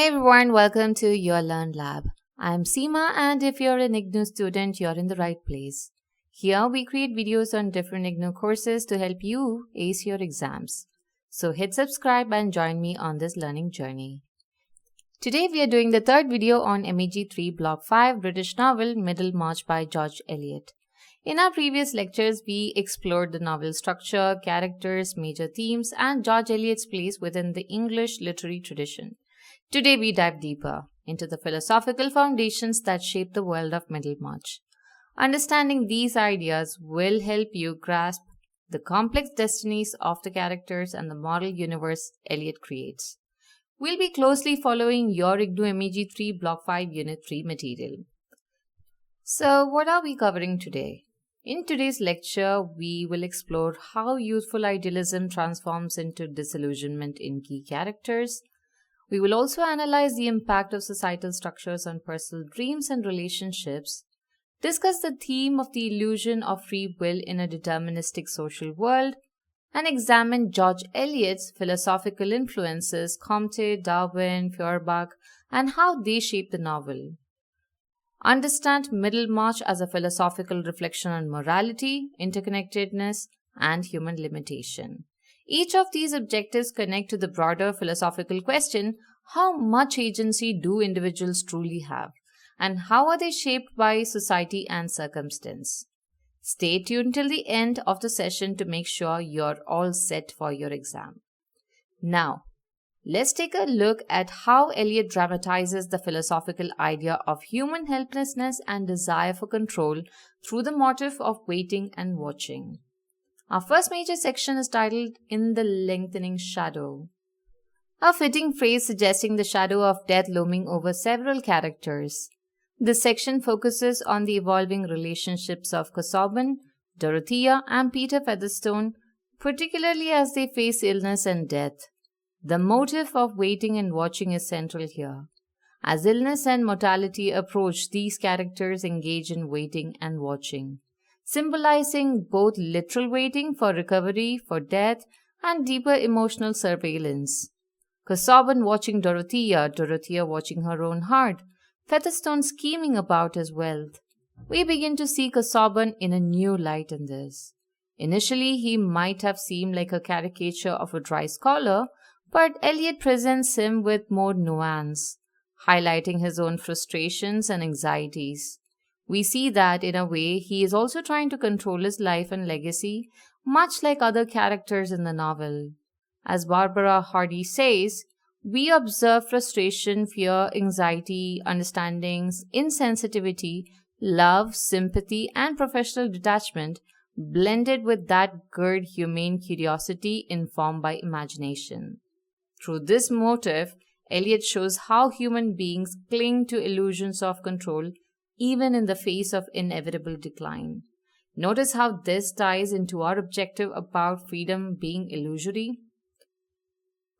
Hey everyone, welcome to Your Learn Lab. I'm Seema, and if you're an IGNOU student, you're in the right place. Here we create videos on different IGNOU courses to help you ace your exams. So hit subscribe and join me on this learning journey. Today we are doing the third video on MEG-03 Block 5 British novel Middlemarch by George Eliot. In our previous lectures, we explored the novel structure, characters, major themes, and George Eliot's place within the English literary tradition. Today we dive deeper into the philosophical foundations that shape the world of Middlemarch. Understanding these ideas will help you grasp the complex destinies of the characters and the moral universe Eliot creates. We'll be closely following your IGNOU MEG-03 Block 5 Unit 3 material. So what are we covering today? In today's lecture, we will explore how youthful idealism transforms into disillusionment in key characters. We will also analyze the impact of societal structures on personal dreams and relationships, discuss the theme of the illusion of free will in a deterministic social world, and examine George Eliot's philosophical influences, Comte, Darwin, Feuerbach, and how they shape the novel. Understand Middlemarch as a philosophical reflection on morality, interconnectedness, and human limitation. Each of these objectives connect to the broader philosophical question, how much agency do individuals truly have, and how are they shaped by society and circumstance? Stay tuned till the end of the session to make sure you're all set for your exam. Now, let's take a look at how Eliot dramatizes the philosophical idea of human helplessness and desire for control through the motif of waiting and watching. Our first major section is titled In the Lengthening Shadow, a fitting phrase suggesting the shadow of death looming over several characters. This section focuses on the evolving relationships of Casaubon, Dorothea, and Peter Featherstone, particularly as they face illness and death. The motive of waiting and watching is central here. As illness and mortality approach, these characters engage in waiting and watching, symbolizing both literal waiting for recovery, for death, and deeper emotional surveillance. Casaubon watching Dorothea, Dorothea watching her own heart, Featherstone scheming about his wealth. We begin to see Casaubon in a new light in this. Initially, he might have seemed like a caricature of a dry scholar, but Eliot presents him with more nuance, highlighting his own frustrations and anxieties. We see that, in a way, he is also trying to control his life and legacy, much like other characters in the novel. As Barbara Hardy says, we observe frustration, fear, anxiety, understandings, insensitivity, love, sympathy, and professional detachment blended with that good, humane curiosity informed by imagination. Through this motive, Eliot shows how human beings cling to illusions of control even in the face of inevitable decline. Notice how this ties into our objective about freedom being illusory.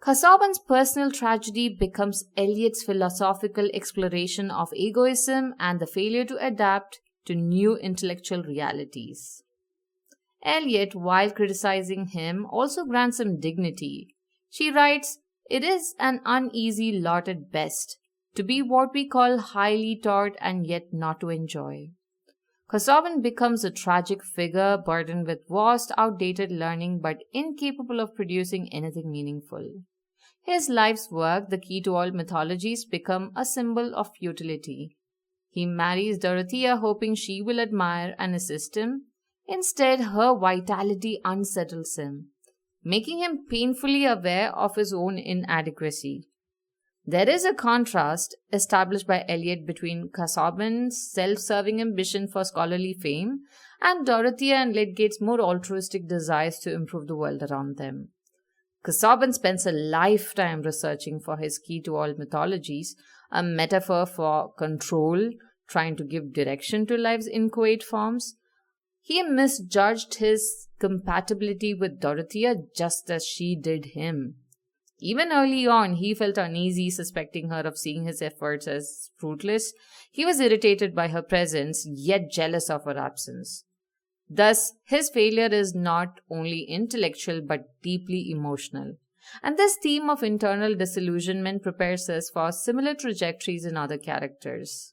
Casaubon's personal tragedy becomes Eliot's philosophical exploration of egoism and the failure to adapt to new intellectual realities. Eliot, while criticizing him, also grants him dignity. She writes, "It is an uneasy lot at best, to be what we call highly taught and yet not to enjoy." Casaubon becomes a tragic figure burdened with vast, outdated learning but incapable of producing anything meaningful. His life's work, the key to all mythologies, become a symbol of futility. He marries Dorothea hoping she will admire and assist him. Instead, her vitality unsettles him, making him painfully aware of his own inadequacy. There is a contrast established by Eliot between Casaubon's self-serving ambition for scholarly fame and Dorothea and Lydgate's more altruistic desires to improve the world around them. Casaubon spends a lifetime researching for his key to all mythologies, a metaphor for control, trying to give direction to life's inchoate forms. He misjudged his compatibility with Dorothea just as she did him. Even early on, he felt uneasy, suspecting her of seeing his efforts as fruitless. He was irritated by her presence, yet jealous of her absence. Thus, his failure is not only intellectual but deeply emotional. And this theme of internal disillusionment prepares us for similar trajectories in other characters.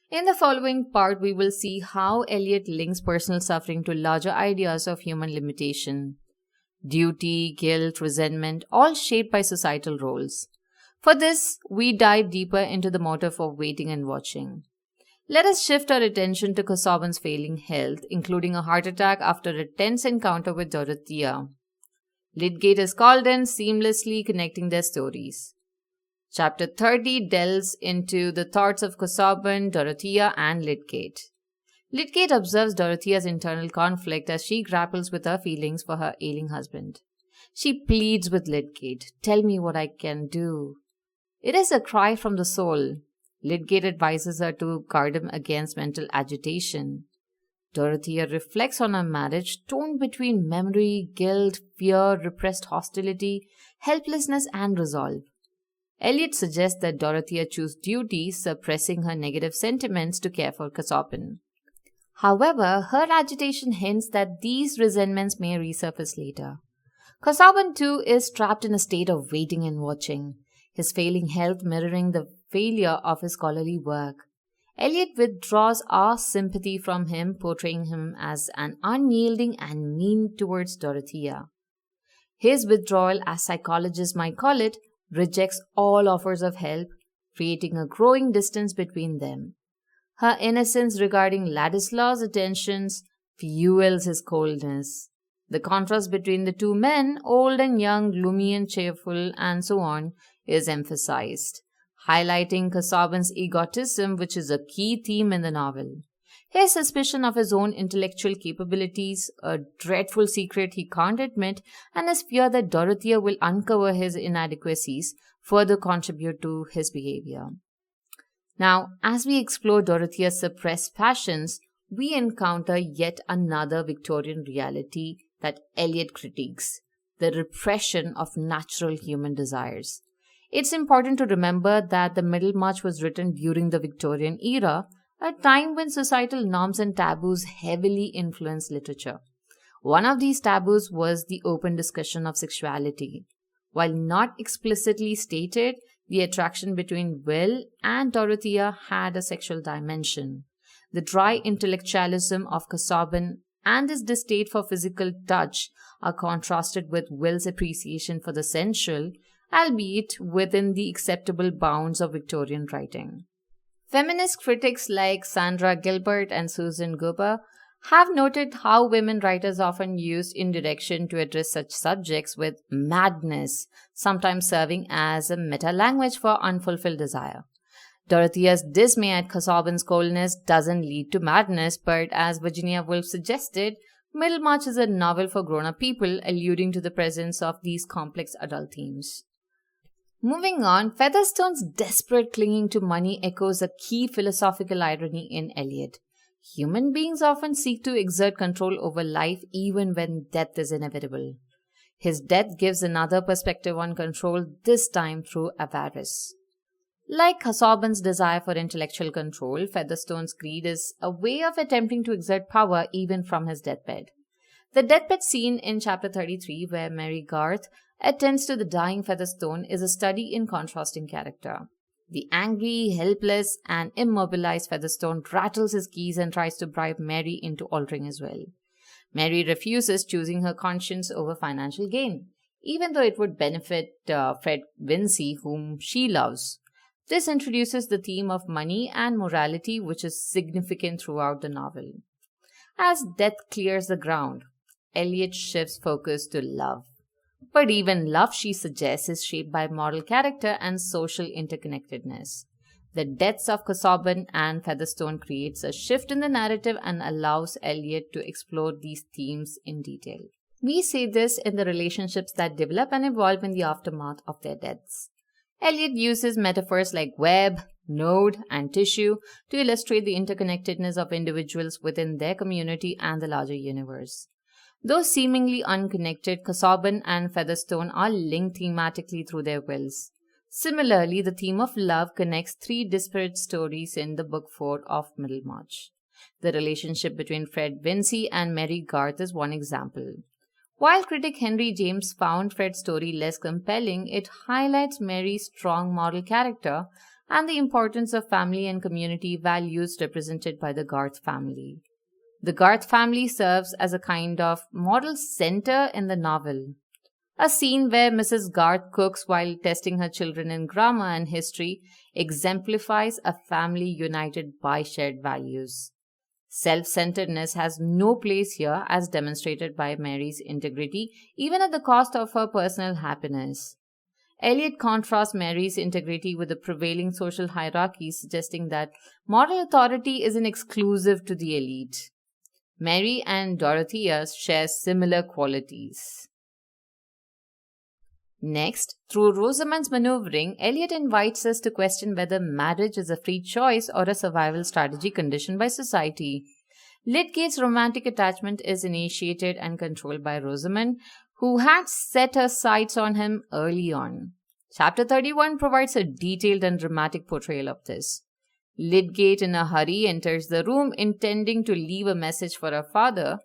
In the following part, we will see how Eliot links personal suffering to larger ideas of human limitation. Duty, guilt, resentment, all shaped by societal roles. For this, we dive deeper into the motive of waiting and watching. Let us shift our attention to Casaubon's failing health, including a heart attack after a tense encounter with Dorothea. Lydgate is called in, seamlessly connecting their stories. Chapter 30 delves into the thoughts of Casaubon, Dorothea, and Lydgate. Lydgate observes Dorothea's internal conflict as she grapples with her feelings for her ailing husband. She pleads with Lydgate, "Tell me what I can do." It is a cry from the soul. Lydgate advises her to guard him against mental agitation. Dorothea reflects on her marriage, torn between memory, guilt, fear, repressed hostility, helplessness, and resolve. Eliot suggests that Dorothea choose duty, suppressing her negative sentiments to care for Casaubon. However, her agitation hints that these resentments may resurface later. Casaubon, too, is trapped in a state of waiting and watching, his failing health mirroring the failure of his scholarly work. Eliot withdraws our sympathy from him, portraying him as an unyielding and mean towards Dorothea. His withdrawal, as psychologists might call it, rejects all offers of help, creating a growing distance between them. Her innocence regarding Ladislaw's attentions fuels his coldness. The contrast between the two men, old and young, gloomy and cheerful, and so on, is emphasized, highlighting Casaubon's egotism, which is a key theme in the novel. His suspicion of his own intellectual capabilities, a dreadful secret he can't admit, and his fear that Dorothea will uncover his inadequacies further contribute to his behavior. Now, as we explore Dorothea's suppressed passions, we encounter yet another Victorian reality that Eliot critiques, the repression of natural human desires. It's important to remember that the Middlemarch was written during the Victorian era, a time when societal norms and taboos heavily influenced literature. One of these taboos was the open discussion of sexuality. While not explicitly stated, the attraction between Will and Dorothea had a sexual dimension. The dry intellectualism of Casaubon and his distaste for physical touch are contrasted with Will's appreciation for the sensual, albeit within the acceptable bounds of Victorian writing. Feminist critics like Sandra Gilbert and Susan Goober have noted how women writers often used indirection to address such subjects with madness, sometimes serving as a meta-language for unfulfilled desire. Dorothea's dismay at Casaubon's coldness doesn't lead to madness, but as Virginia Woolf suggested, Middlemarch is a novel for grown-up people, alluding to the presence of these complex adult themes. Moving on, Featherstone's desperate clinging to money echoes a key philosophical irony in Eliot. Human beings often seek to exert control over life even when death is inevitable. His death gives another perspective on control, this time through avarice. Like Casaubon's desire for intellectual control, Featherstone's greed is a way of attempting to exert power even from his deathbed. The deathbed scene in chapter 33, where Mary Garth attends to the dying Featherstone, is a study in contrasting character. The angry, helpless, and immobilized Featherstone rattles his keys and tries to bribe Mary into altering his will. Mary refuses, choosing her conscience over financial gain, even though it would benefit Fred Vincy, whom she loves. This introduces the theme of money and morality, which is significant throughout the novel. As death clears the ground, Eliot shifts focus to love. But even love, she suggests, is shaped by moral character and social interconnectedness. The deaths of Casaubon and Featherstone creates a shift in the narrative and allows Eliot to explore these themes in detail. We see this in the relationships that develop and evolve in the aftermath of their deaths. Eliot uses metaphors like web, node, and tissue to illustrate the interconnectedness of individuals within their community and the larger universe. Though seemingly unconnected, Casaubon and Featherstone are linked thematically through their wills. Similarly, the theme of love connects three disparate stories in the Book 4 of Middlemarch. The relationship between Fred Vincy and Mary Garth is one example. While critic Henry James found Fred's story less compelling, it highlights Mary's strong moral character and the importance of family and community values represented by the Garth family. The Garth family serves as a kind of moral center in the novel. A scene where Mrs. Garth cooks while testing her children in grammar and history exemplifies a family united by shared values. Self-centeredness has no place here as demonstrated by Mary's integrity, even at the cost of her personal happiness. Eliot contrasts Mary's integrity with the prevailing social hierarchy, suggesting that moral authority isn't exclusive to the elite. Mary and Dorothea share similar qualities. Next, through Rosamund's maneuvering, Eliot invites us to question whether marriage is a free choice or a survival strategy conditioned by society. Lydgate's romantic attachment is initiated and controlled by Rosamund, who had set her sights on him early on. Chapter 31 provides a detailed and dramatic portrayal of this. Lydgate, in a hurry, enters the room intending to leave a message for her father.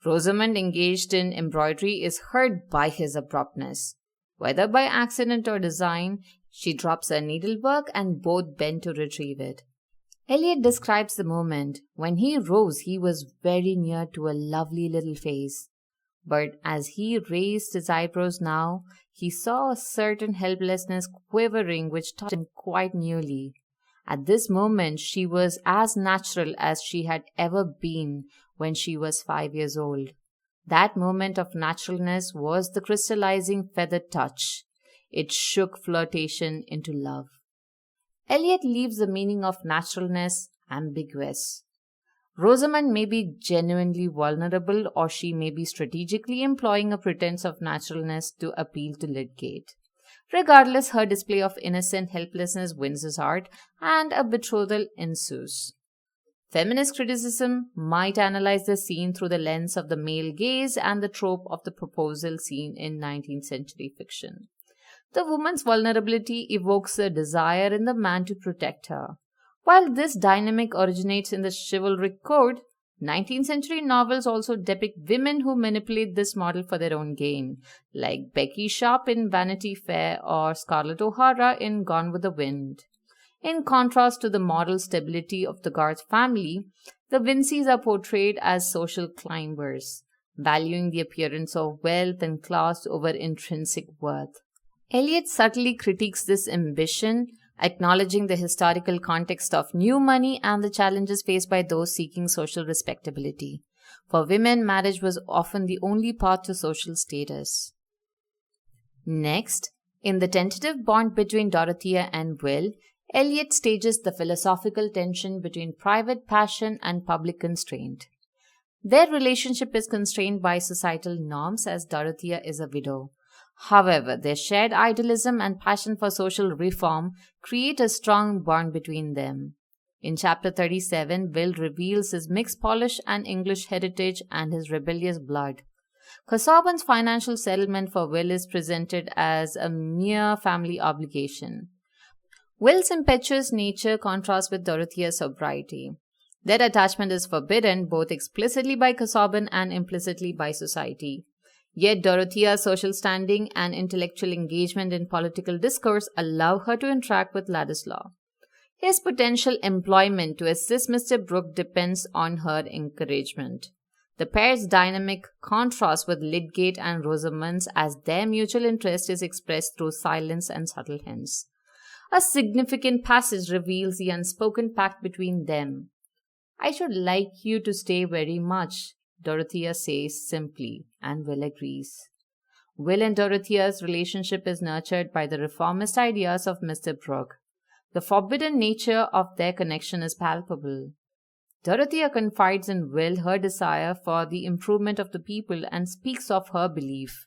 Rosamund, engaged in embroidery, is hurt by his abruptness. Whether by accident or design, she drops her needlework and both bend to retrieve it. Eliot describes the moment. When he rose, he was very near to a lovely little face. But as he raised his eyebrows now, he saw a certain helplessness quivering which touched him quite nearly. At this moment, she was as natural as she had ever been when she was 5 years old. That moment of naturalness was the crystallizing feather touch. It shook flirtation into love. Eliot leaves the meaning of naturalness ambiguous. Rosamund may be genuinely vulnerable, or she may be strategically employing a pretense of naturalness to appeal to Lydgate. Regardless, her display of innocent helplessness wins his heart, and a betrothal ensues. Feminist criticism might analyze the scene through the lens of the male gaze and the trope of the proposal scene in 19th century fiction. The woman's vulnerability evokes a desire in the man to protect her. While this dynamic originates in the chivalric code, 19th century novels also depict women who manipulate this model for their own gain, like Becky Sharp in Vanity Fair or Scarlett O'Hara in Gone with the Wind. In contrast to the moral stability of the Garth family, the Vinceys are portrayed as social climbers, valuing the appearance of wealth and class over intrinsic worth. Eliot subtly critiques this ambition, acknowledging the historical context of new money and the challenges faced by those seeking social respectability. For women, marriage was often the only path to social status. Next, in the tentative bond between Dorothea and Will, Eliot stages the philosophical tension between private passion and public constraint. Their relationship is constrained by societal norms as Dorothea is a widow. However, their shared idealism and passion for social reform create a strong bond between them. In chapter 37, Will reveals his mixed Polish and English heritage and his rebellious blood. Casaubon's financial settlement for Will is presented as a mere family obligation. Will's impetuous nature contrasts with Dorothea's sobriety. Their attachment is forbidden both explicitly by Casaubon and implicitly by society. Yet Dorothea's social standing and intellectual engagement in political discourse allow her to interact with Ladislaw. His potential employment to assist Mr. Brooke depends on her encouragement. The pair's dynamic contrasts with Lydgate and Rosamund's as their mutual interest is expressed through silence and subtle hints. A significant passage reveals the unspoken pact between them. "I should like you to stay very much," Dorothea says simply, and Will agrees. Will and Dorothea's relationship is nurtured by the reformist ideas of Mr. Brooke. The forbidden nature of their connection is palpable. Dorothea confides in Will her desire for the improvement of the people and speaks of her belief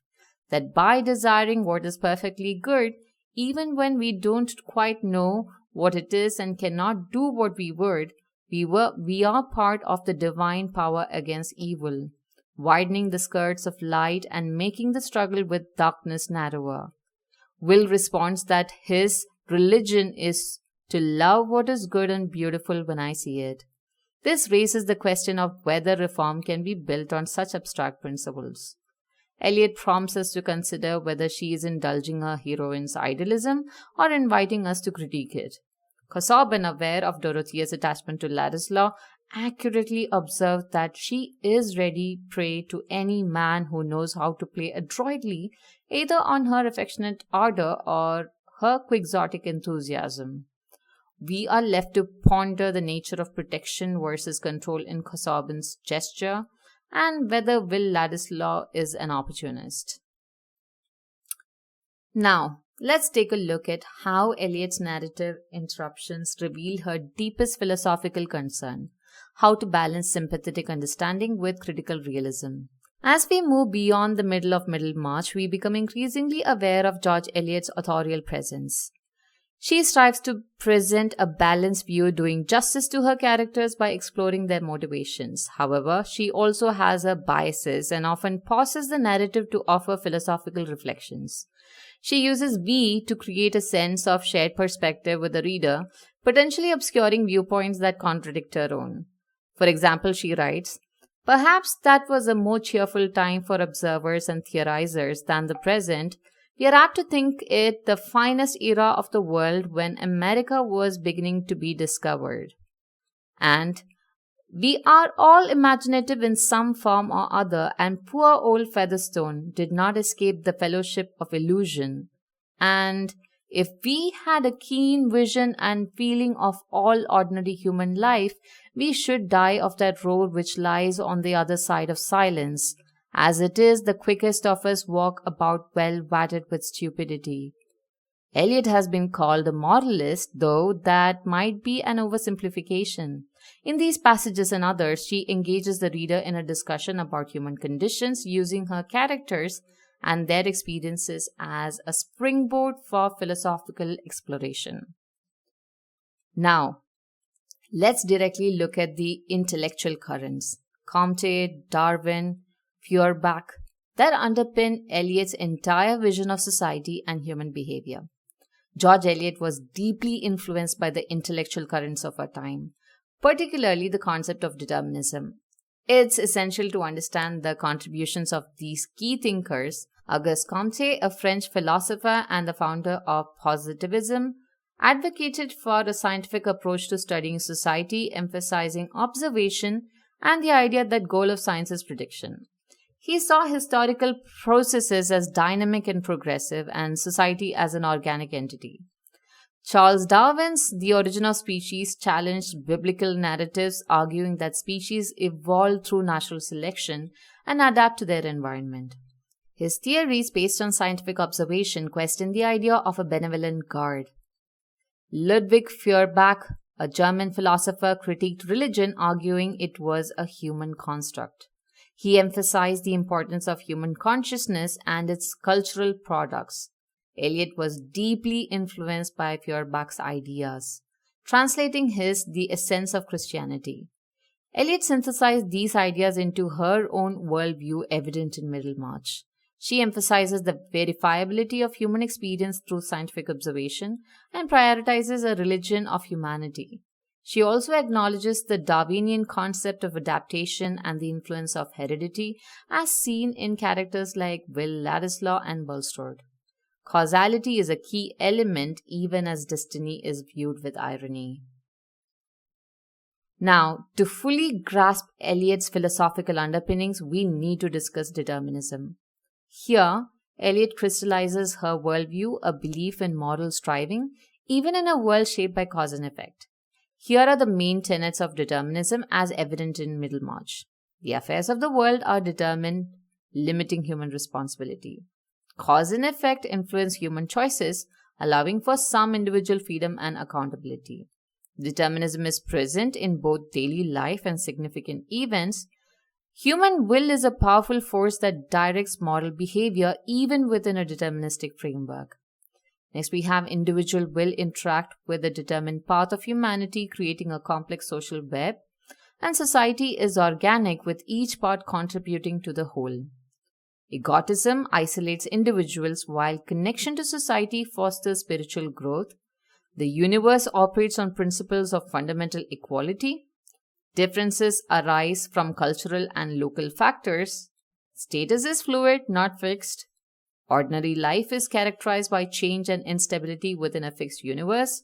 that by desiring what is perfectly good, even when we don't quite know what it is and cannot do what we would, we are part of the divine power against evil, widening the skirts of light and making the struggle with darkness narrower. Will responds that his religion is to love what is good and beautiful when I see it. This raises the question of whether reform can be built on such abstract principles. Eliot prompts us to consider whether she is indulging her heroine's idealism or inviting us to critique it. Casaubon, aware of Dorothea's attachment to Ladislaw, accurately observed that she is ready prey to any man who knows how to play adroitly either on her affectionate ardor or her quixotic enthusiasm. We are left to ponder the nature of protection versus control in Casaubon's gesture and whether Will Ladislaw is an opportunist. Now, let's take a look at how Eliot's narrative interruptions reveal her deepest philosophical concern: how to balance sympathetic understanding with critical realism. As we move beyond the middle of Middlemarch, we become increasingly aware of George Eliot's authorial presence. She strives to present a balanced view, doing justice to her characters by exploring their motivations. However, she also has her biases and often pauses the narrative to offer philosophical reflections. She uses we to create a sense of shared perspective with the reader, potentially obscuring viewpoints that contradict her own. For example, she writes, "Perhaps that was a more cheerful time for observers and theorizers than the present. We are apt to think it the finest era of the world when America was beginning to be discovered. And we are all imaginative in some form or other, and poor old Featherstone did not escape the fellowship of illusion. And if we had a keen vision and feeling of all ordinary human life, we should die of that road which lies on the other side of silence. As it is, the quickest of us walk about well wadded with stupidity." Eliot has been called a moralist, though that might be an oversimplification. In these passages and others, she engages the reader in a discussion about human conditions, using her characters and their experiences as a springboard for philosophical exploration. Now, let's directly look at the intellectual currents, Comte, Darwin, Feuerbach, that underpin Eliot's entire vision of society and human behavior. George Eliot was deeply influenced by the intellectual currents of her time, particularly the concept of determinism. It's essential to understand the contributions of these key thinkers. Auguste Comte, a French philosopher and the founder of positivism, advocated for a scientific approach to studying society, emphasizing observation and the idea that goal of science is prediction. He saw historical processes as dynamic and progressive, and society as an organic entity. Charles Darwin's The Origin of Species challenged biblical narratives, arguing that species evolve through natural selection and adapt to their environment. His theories, based on scientific observation, question the idea of a benevolent God. Ludwig Feuerbach, a German philosopher, critiqued religion, arguing it was a human construct. He emphasized the importance of human consciousness and its cultural products. Eliot was deeply influenced by Feuerbach's ideas, translating his The Essence of Christianity. Eliot synthesized these ideas into her own worldview, evident in Middlemarch. She emphasizes the verifiability of human experience through scientific observation and prioritizes a religion of humanity. She also acknowledges the Darwinian concept of adaptation and the influence of heredity, as seen in characters like Will Ladislaw and Bulstrode. Causality is a key element, even as destiny is viewed with irony. Now, to fully grasp Eliot's philosophical underpinnings, we need to discuss determinism. Here, Eliot crystallizes her worldview, a belief in moral striving, even in a world shaped by cause and effect. Here are the main tenets of determinism as evident in Middlemarch. The affairs of the world are determined, limiting human responsibility. Cause and effect influence human choices, allowing for some individual freedom and accountability. Determinism is present in both daily life and significant events. Human will is a powerful force that directs moral behavior even within a deterministic framework. Next, we have individual will interact with the determined path of humanity, creating a complex social web, and society is organic with each part contributing to the whole. Egotism isolates individuals while connection to society fosters spiritual growth. The universe operates on principles of fundamental equality. Differences arise from cultural and local factors. Status is fluid, not fixed. Ordinary life is characterized by change and instability within a fixed universe.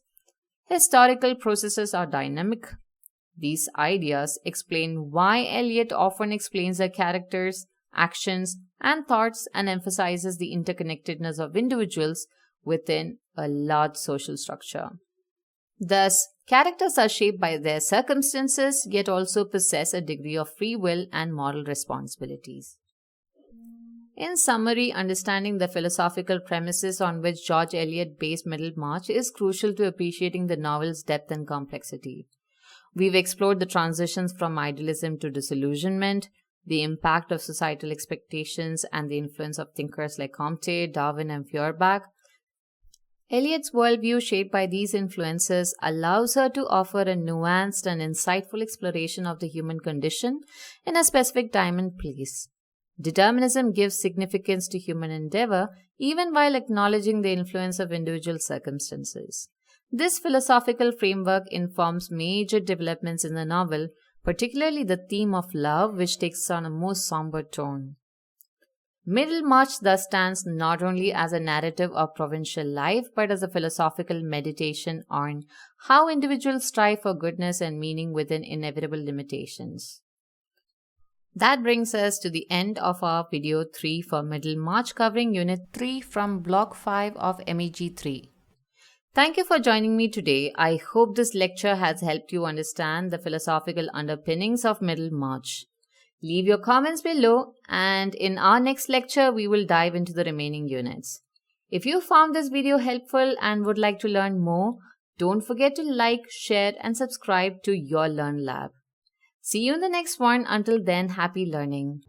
Historical processes are dynamic. These ideas explain why Eliot often explains the characters, actions, and thoughts and emphasizes the interconnectedness of individuals within a large social structure. Thus, characters are shaped by their circumstances yet also possess a degree of free will and moral responsibilities. In summary, understanding the philosophical premises on which George Eliot based Middlemarch is crucial to appreciating the novel's depth and complexity. We've explored the transitions from idealism to disillusionment, the impact of societal expectations, and the influence of thinkers like Comte, Darwin, and Feuerbach. Eliot's worldview, shaped by these influences, allows her to offer a nuanced and insightful exploration of the human condition in a specific time and place. Determinism gives significance to human endeavor, even while acknowledging the influence of individual circumstances. This philosophical framework informs major developments in the novel, particularly the theme of love, which takes on a more somber tone. Middlemarch thus stands not only as a narrative of provincial life, but as a philosophical meditation on how individuals strive for goodness and meaning within inevitable limitations. That brings us to the end of our video 3 for Middlemarch, covering Unit 3 from Block 5 of MEG3. Thank you for joining me today. I hope this lecture has helped you understand the philosophical underpinnings of Middlemarch. Leave your comments below, and in our next lecture, we will dive into the remaining units. If you found this video helpful and would like to learn more, don't forget to like, share, and subscribe to Your Learn Lab. See you in the next one. Until then, happy learning.